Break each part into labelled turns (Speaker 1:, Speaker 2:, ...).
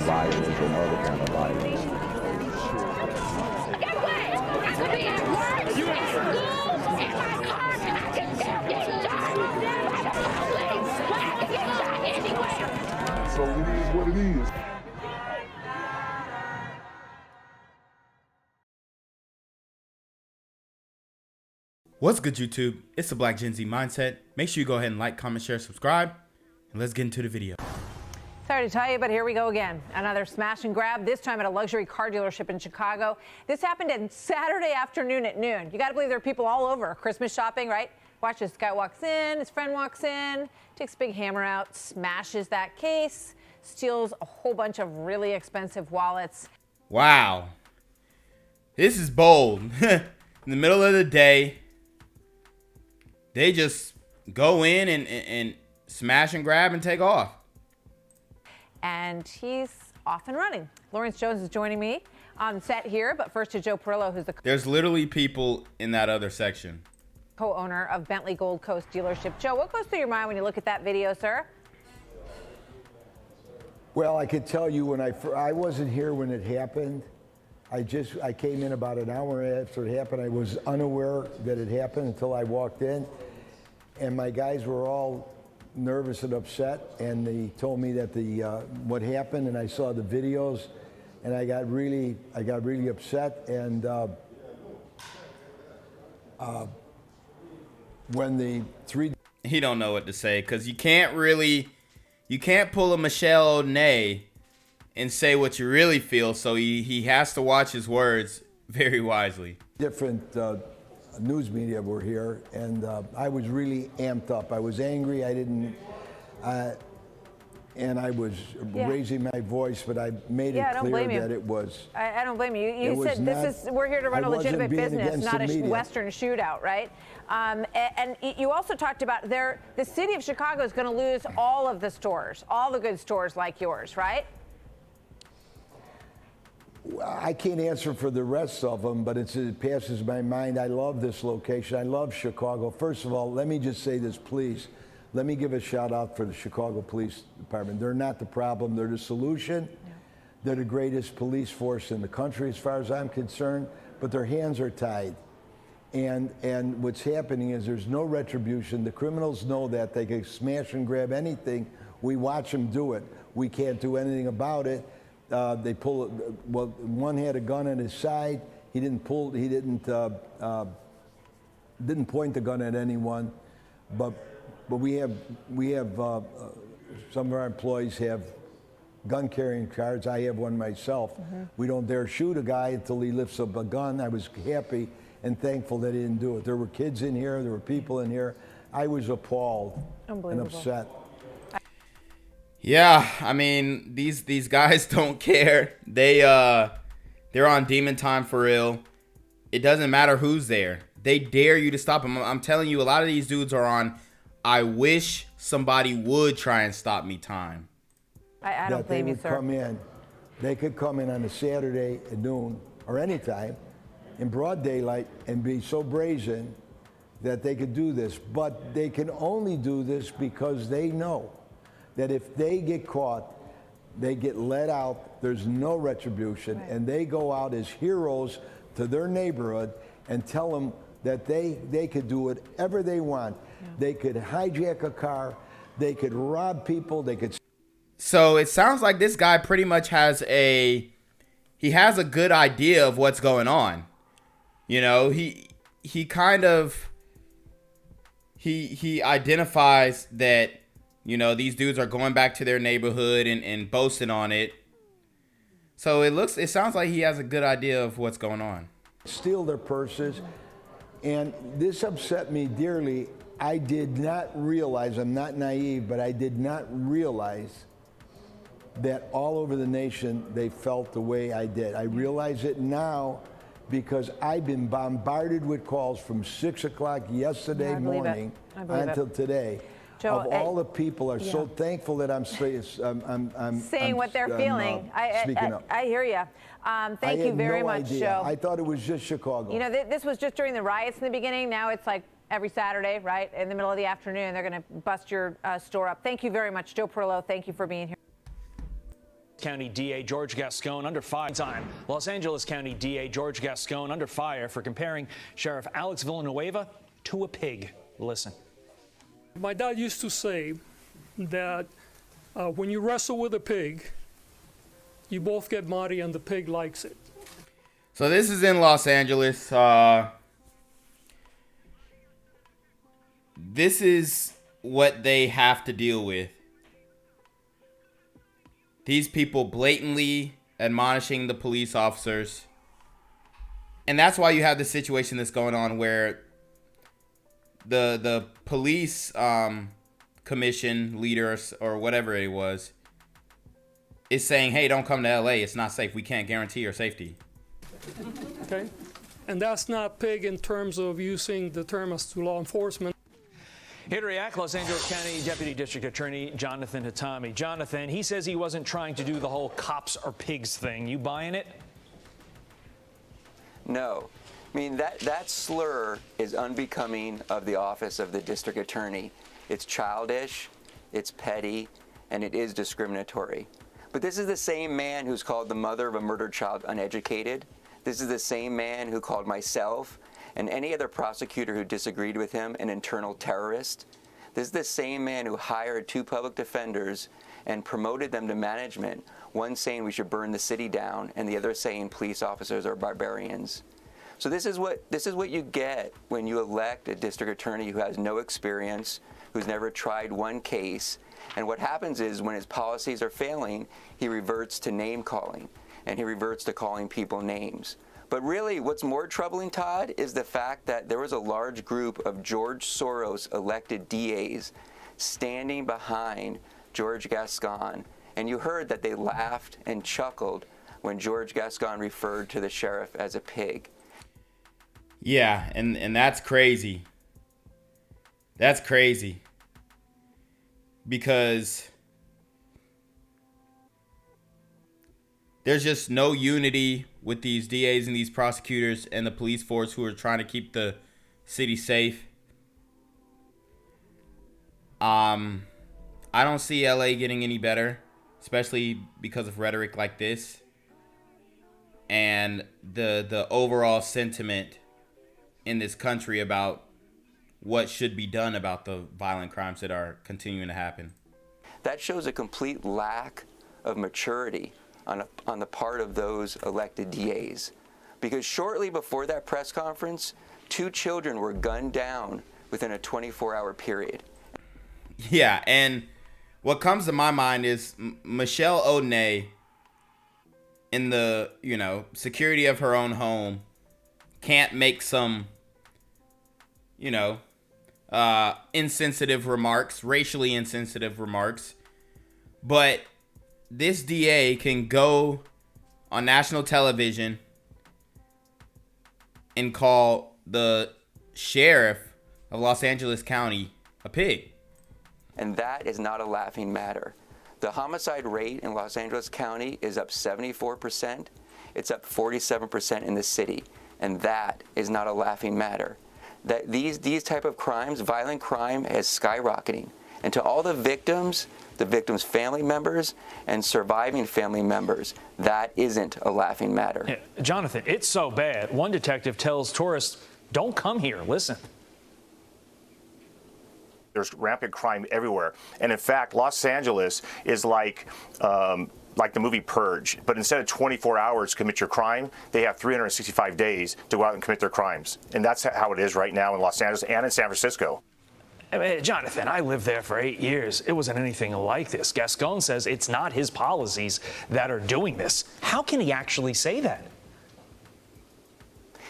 Speaker 1: violence and other kind of violence.
Speaker 2: Get away! I could be at work, at school, in my car, I can still get shot by the police. I can get shot anywhere.
Speaker 1: So it is what it is.
Speaker 3: What's good, YouTube? It's the Black Gen Z Mindset. Make sure you go ahead and like, comment, share, subscribe, and let's get into the video.
Speaker 4: Sorry to tell you, but here we go again. Another smash and grab, this time at a luxury car dealership in Chicago. This happened on Saturday afternoon at noon. You got to believe there are people all over Christmas shopping, right? Watch this guy walks in, his friend walks in, takes a big hammer out, smashes that case, steals a whole bunch of really expensive wallets.
Speaker 3: Wow. This is bold. In the middle of the day, they just go in and smash and grab and take off.
Speaker 4: And he's off and running. Lawrence Jones is joining me on set here, but first to Joe Perillo, who's the
Speaker 3: There's literally people in that other section.
Speaker 4: co-owner of Bentley Gold Coast dealership. Joe, what goes through your mind when you look at that video, sir?
Speaker 5: Well, I could tell you when I wasn't here when it happened. I came in about an hour after it happened. I was unaware that it happened until I walked in, and my guys were all nervous and upset, and they told me that what happened, and I saw the videos, and I got really upset. And when the three,
Speaker 3: He don't know what to say because you can't pull a Michelle Nay and say what you really feel. So he has to watch his words very wisely.
Speaker 5: different news media were here, and I was really amped up. I was angry. I didn't, and I was raising my voice, but I made it clear that it was.
Speaker 4: I don't blame you. You said we're here to run a legitimate business, not a Western shootout, right? And you also talked about the city of Chicago is going to lose all of the stores, all the good stores like yours, right?
Speaker 5: I can't answer for the rest of them, but it passes my mind. I love this location. I love Chicago. First of all, let me just say this, please. Let me give a shout out for the Chicago Police Department. They're not the problem. They're the solution. Yeah. They're the greatest police force in the country as far as I'm concerned, but their hands are tied. And what's happening is there's no retribution. The criminals know that. They can smash and grab anything. We watch them do it. We can't do anything about it. They pull. Well, one had a gun at his side. He didn't pull. He didn't point the gun at anyone. But we have some of our employees have gun carrying cards. I have one myself. Mm-hmm. We don't dare shoot a guy until he lifts up a gun. I was happy and thankful that he didn't do it. There were kids in here. There were people in here. I was appalled and upset.
Speaker 3: Yeah, I mean, these guys don't care. They're on demon time for real. It doesn't matter who's there. They dare you to stop them. I'm telling you, a lot of these dudes are on I wish somebody would try and stop me time.
Speaker 4: I don't blame you, sir.
Speaker 5: They could come in on a Saturday at noon or any time in broad daylight and be so brazen that they could do this. But they can only do this because they know that if they get caught, they get let out, there's no retribution, right. And they go out as heroes to their neighborhood and tell them that they could do whatever they want. Yeah. They could hijack a car, they could rob people, they could...
Speaker 3: So it sounds like this guy pretty much has a good idea of what's going on. You know, he identifies that, you know, these dudes are going back to their neighborhood and boasting on it. So it sounds like he has a good idea of what's going on.
Speaker 5: Steal their purses. And this upset me dearly. I did not realize, I'm not naive, but I did not realize that all over the nation they felt the way I did. I realize it now because I've been bombarded with calls from 6 o'clock yesterday morning until today. Joe, of all the people are so thankful that I'm
Speaker 4: saying what they're feeling.
Speaker 5: Speaking up.
Speaker 4: I hear you. Thank you very much, Joe.
Speaker 5: I thought it was just Chicago.
Speaker 4: You know, this was just during the riots in the beginning. Now it's like every Saturday, right? In the middle of the afternoon, they're going to bust your store up. Thank you very much, Joe Perillo. Thank you for being here.
Speaker 6: County DA George Gascon under fire. Los Angeles County DA George Gascon under fire for comparing Sheriff Alex Villanueva to a pig. Listen.
Speaker 7: My dad used to say that when you wrestle with a pig, you both get muddy and the pig likes it.
Speaker 3: So this is in Los Angeles. This is what they have to deal with. These people blatantly admonishing the police officers. And that's why you have the situation that's going on where the police commission leader or whatever it was is saying, hey, don't come to LA. It's not safe. We can't guarantee your safety.
Speaker 7: Okay? And that's not pig in terms of using the term as to law enforcement.
Speaker 6: Here to react, Los Angeles County Deputy District Attorney Jonathan Hatami. Jonathan, he says he wasn't trying to do the whole cops are pigs thing. You buying it?
Speaker 8: No. I mean, that slur is unbecoming of the office of the district attorney. It's childish, it's petty, and it is discriminatory. But this is the same man who's called the mother of a murdered child uneducated. This is the same man who called myself and any other prosecutor who disagreed with him an internal terrorist. This is the same man who hired 2 public defenders and promoted them to management, one saying we should burn the city down and the other saying police officers are barbarians. So this is what you get when you elect a district attorney who has no experience, who's never tried one case. And what happens is when his policies are failing, he reverts to name calling and he reverts to calling people names. But really, what's more troubling, Todd, is the fact that there was a large group of George Soros elected DAs standing behind George Gascon. And you heard that they laughed and chuckled when George Gascon referred to the sheriff as a pig.
Speaker 3: Yeah, and that's crazy. That's crazy. Because there's just no unity with these DAs and these prosecutors and the police force who are trying to keep the city safe. I don't see LA getting any better, especially because of rhetoric like this and the overall sentiment in this country about what should be done about the violent crimes that are continuing to happen.
Speaker 8: That shows a complete lack of maturity on the part of those elected DAs. Because shortly before that press conference, 2 children were gunned down within a 24-hour period.
Speaker 3: Yeah, and what comes to my mind is Michelle O'Neill, in the, security of her own home, can't make some, insensitive remarks, racially insensitive remarks. But this DA can go on national television and call the sheriff of Los Angeles County a pig.
Speaker 8: And that is not a laughing matter. The homicide rate in Los Angeles County is up 74%. It's up 47% in the city. And that is not a laughing matter. That these type of crimes, violent crime, is skyrocketing. And to all the victims' family members and surviving family members, that isn't a laughing matter.
Speaker 6: Yeah, Jonathan, it's so bad. One detective tells tourists, don't come here. Listen.
Speaker 9: There's rampant crime everywhere. And in fact, Los Angeles is like the movie Purge, but instead of 24 hours to commit your crime, they have 365 days to go out and commit their crimes. And that's how it is right now in Los Angeles and in San Francisco.
Speaker 6: I mean, Jonathan, I lived there for 8 years. It wasn't anything like this. Gascon says it's not his policies that are doing this. How can he actually say that?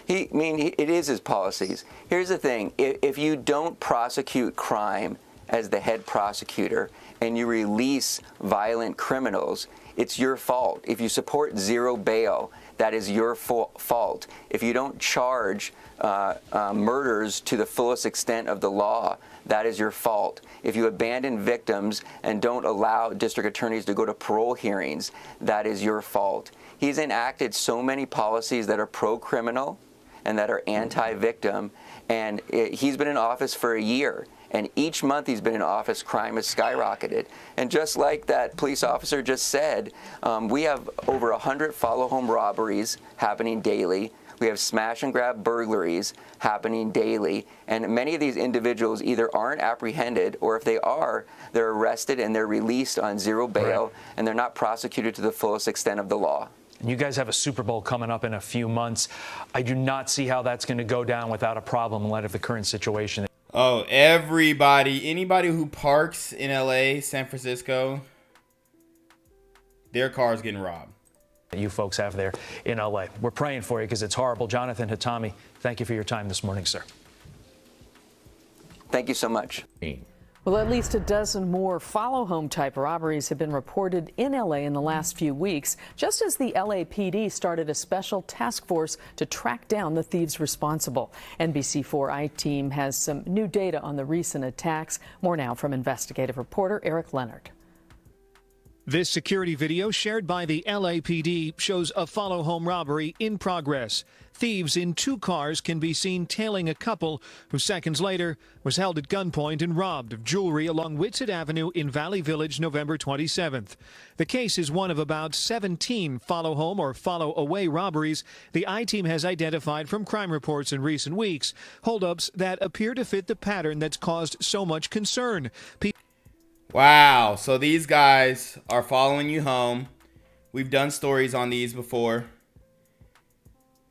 Speaker 8: It is his policies. Here's the thing. If you don't prosecute crime as the head prosecutor and you release violent criminals, it's your fault. If you support zero bail, that is your fault. If you don't charge murders to the fullest extent of the law, that is your fault. If you abandon victims and don't allow district attorneys to go to parole hearings, that is your fault. He's enacted so many policies that are pro-criminal and that are anti-victim, and he's been in office for a year, And each month he's been in office, crime has skyrocketed. And just like that police officer just said, we have over 100 follow-home robberies happening daily. We have smash and grab burglaries happening daily. And many of these individuals either aren't apprehended, or if they are, they're arrested and they're released on zero bail, and they're not prosecuted to the fullest extent of the law.
Speaker 6: You guys have a Super Bowl coming up in a few months. I do not see how that's going to go down without a problem in light of the current situation.
Speaker 3: Oh, anybody who parks in LA, San Francisco, their car's getting robbed.
Speaker 6: You folks have there in LA. We're praying for you because it's horrible. Jonathan Hatami, thank you for your time this morning, sir.
Speaker 8: Thank you so much.
Speaker 10: Well, at least a dozen more follow-home type robberies have been reported in LA in the last few weeks, just as the LAPD started a special task force to track down the thieves responsible. NBC4 I-Team has some new data on the recent attacks. More now from investigative reporter Eric Leonard.
Speaker 11: This security video shared by the LAPD shows a follow-home robbery in progress. Thieves in 2 cars can be seen tailing a couple who seconds later was held at gunpoint and robbed of jewelry along Whitsett Avenue in Valley Village November 27th. The case is one of about 17 follow-home or follow-away robberies the I-Team has identified from crime reports in recent weeks, holdups that appear to fit the pattern that's caused so much concern.
Speaker 3: Wow, so these guys are following you home. We've done stories on these before.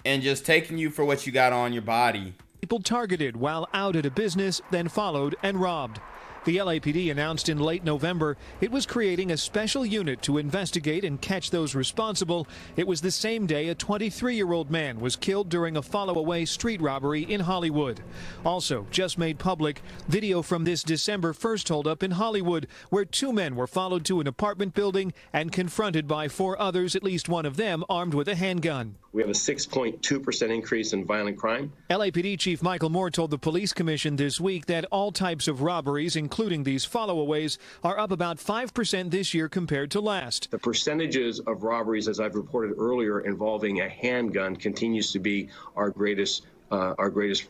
Speaker 3: And just taking you for what you got on your body.
Speaker 11: People targeted while out at a business, then followed and robbed. The LAPD announced in late November it was creating a special unit to investigate and catch those responsible. It was the same day a 23-year-old man was killed during a follow-away street robbery in Hollywood. Also, just made public, video from this December 1st holdup in Hollywood, where 2 men were followed to an apartment building and confronted by 4 others, at least one of them armed with a handgun.
Speaker 12: We have a 6.2% increase in violent crime.
Speaker 11: LAPD Chief Michael Moore told the Police Commission this week that all types of robberies, including these follow-aways, are up about 5% this year compared to last.
Speaker 12: The percentages of robberies, as I've reported earlier, involving a handgun continues to be our greatest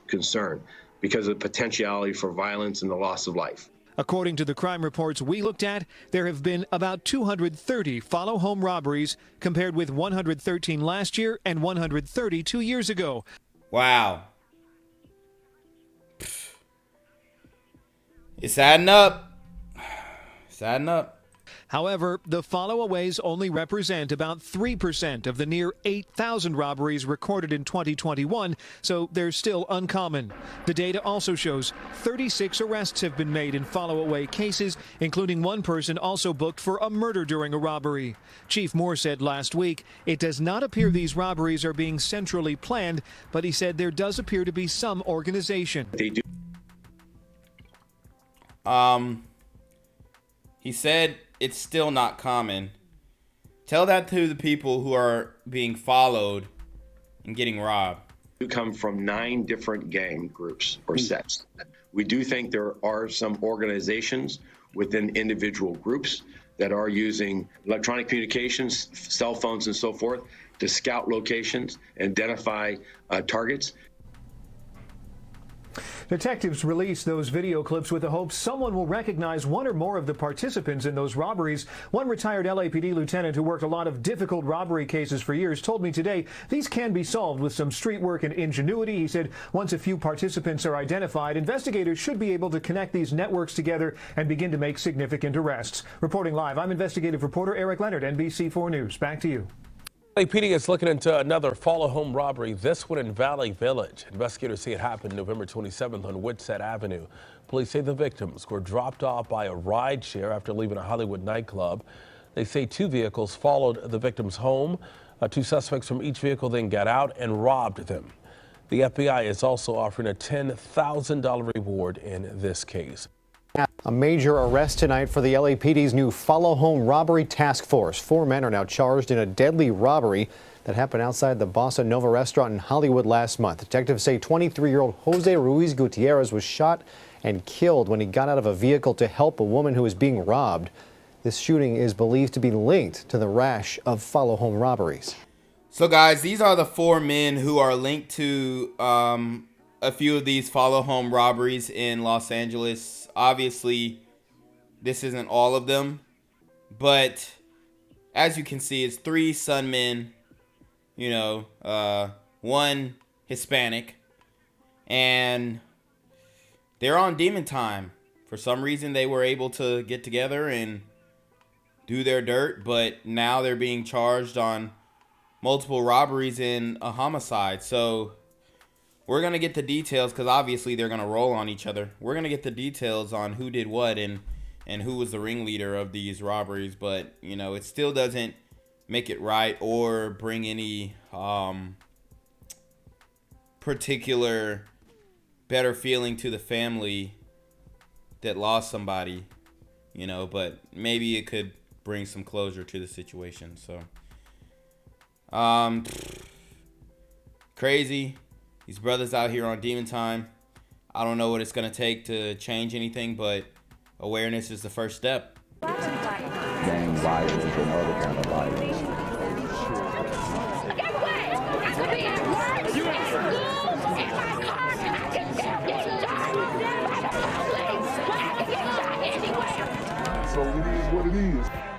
Speaker 12: concern because of the potentiality for violence and the loss of life.
Speaker 11: According to the crime reports we looked at, there have been about 230 follow-home robberies compared with 113 last year and 130 2 years ago.
Speaker 3: Wow. It's adding up. It's adding up.
Speaker 11: However, the follow-aways only represent about 3% of the near 8,000 robberies recorded in 2021, so they're still uncommon. The data also shows 36 arrests have been made in follow-away cases, including one person also booked for a murder during a robbery. Chief Moore said last week it does not appear these robberies are being centrally planned, but he said there does appear to be some organization.
Speaker 12: They do.
Speaker 3: He said it's still not common. Tell that to the people who are being followed and getting robbed.
Speaker 12: You come from 9 different gang groups or sets. We do think there are some organizations within individual groups that are using electronic communications, cell phones and so forth to scout locations, identify targets.
Speaker 11: Detectives released those video clips with the hope someone will recognize one or more of the participants in those robberies. One retired LAPD lieutenant who worked a lot of difficult robbery cases for years told me today these can be solved with some street work and ingenuity. He said once a few participants are identified, investigators should be able to connect these networks together and begin to make significant arrests. Reporting live, I'm investigative reporter Eric Leonard, NBC4 News. Back to you.
Speaker 13: LAPD is looking into another follow-home robbery, this one in Valley Village. Investigators say it happened November 27th on Whitsett Avenue. Police say the victims were dropped off by a rideshare after leaving a Hollywood nightclub. They say 2 vehicles followed the victims home. 2 suspects from each vehicle then got out and robbed them. The FBI is also offering a $10,000 reward in this case.
Speaker 14: A major arrest tonight for the LAPD's new follow-home robbery task force. 4 men are now charged in a deadly robbery that happened outside the Bossa Nova restaurant in Hollywood last month. Detectives say 23-year-old Jose Ruiz Gutierrez was shot and killed when he got out of a vehicle to help a woman who was being robbed. This shooting is believed to be linked to the rash of follow-home robberies.
Speaker 3: So guys, these are the 4 men who are linked to a few of these follow home robberies in Los Angeles. Obviously, this isn't all of them, but as you can see, it's 3 Sunmen, you know, 1 Hispanic, and they're on demon time. For some reason, they were able to get together and do their dirt, but now they're being charged on multiple robberies and a homicide. So we're going to get the details, because obviously they're going to roll on each other. We're going to get the details on who did what and who was the ringleader of these robberies. But, you know, it still doesn't make it right or bring any particular better feeling to the family that lost somebody, you know, but maybe it could bring some closure to the situation. So, crazy. These brothers out here on demon time. I don't know what it's going to take to change anything, but awareness is the first step.
Speaker 1: Gang violence and other kind of violence.
Speaker 2: Get away! I could be at work, at school, in my car. I can still get shot by the police. I can get shot anywhere.
Speaker 1: So it is what it is.